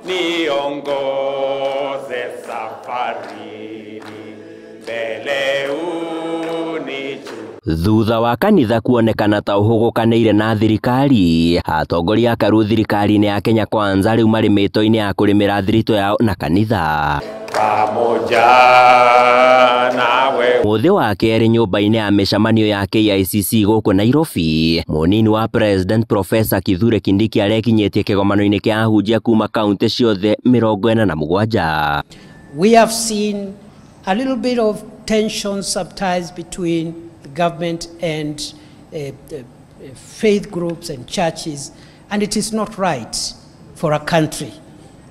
niongoze safari mbele unichu. Thutha wa kanitha kuonekana ta uhugukanire na thirikari, atongoria akaru thirikari-ini ya Kenya Kwanza riu mari mito-ini ya kurimira thirito yao na kanitha. Pamoja nawe. Muthi wa keri nyumba-ini ya micemanio ya KICC guku Nairobi, munini wa President Professor Kithure Kindiki arekinyitie kigomano-ini kia ahunjia kuma kaunti ciothe 47. We have seen a little bit of tension sometimes between the government and faith groups and churches, and it is not right for a country,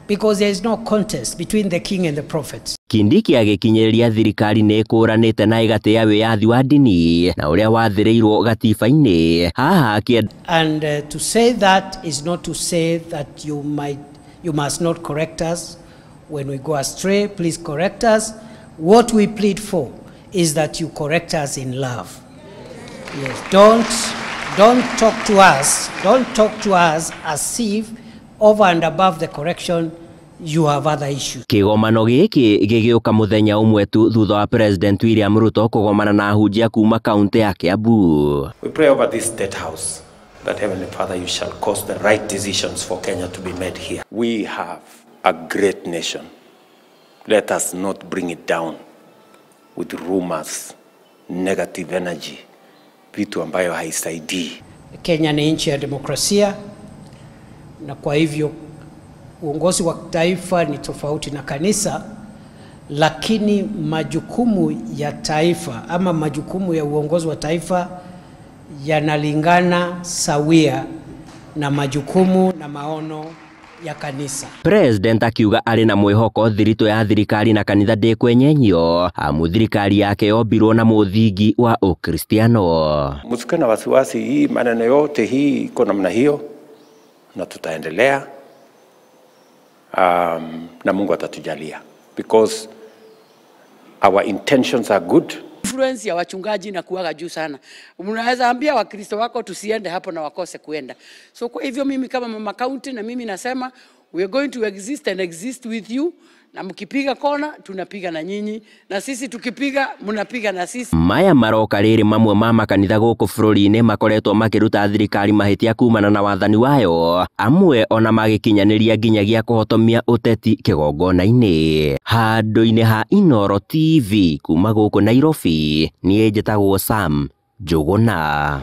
because there is no contest between the king and the prophets. Kindiki agikinyiriria thirikari ni kuranite na igatia wiyathi wa dini na uria wathireirwo gatiba-ini haha and to say that is not to say that you must not correct us when we go astray. Please correct us. What we plead for is that you correct us in love. Yes, don't talk to us. Don't talk to us as if over and above the correction you have other issues. Kigomano giki gigiuka muthenya umwe tu thutha wa President William Ruto kugomana na ahunjia kuma kaunti ya Kiambu. We pray over this state house that Heavenly Father, you shall cause the right decisions for Kenya to be made here. We have a great nation. Let us not bring it down with rumors, negative energy, vitu ambayo haisaidii. Kenya ni nchi ya demokrasia, na kwa hivyo uongozi wa taifa ni tofauti na kanisa, lakini majukumu ya taifa ama majukumu ya uongozi wa taifa yanalingana sawia na majukumu na maono ya kanisa. President akiuga ari na mwihoko thirito ya thirikari na kanitha ndikwenyenyio amu thirikari yake yombirwo na muthingi wa Ukristiano. Msikuwe na wasiwasi, hii maneno yote hii iko namna hiyo na tutaendelea, na Mungu atatujalia, because our intentions are good. Influence ya wachungaji na kuwaga juu sana. Unaweza ambia Wakristo wako tusiende hapo na wakose kuenda. So kwa hivyo mimi kama mama county na mimi nasema we are going to exist and exist with you, na mkipiga kona tunapiga na nyinyi, na sisi tukipiga mnapiga na sisi. Maya maroka riri mamwe ma makanitha guku bururi-ini makoretwo makiruta thirikari mahitia kumana na wathani wayo, amwe ona magikinyaniria nginyagia kuhotomia uteti kigongona-ini. Handu-ini ha Inooro TV kuma guku Nairobi, nie njitagwo Sam Njuguna.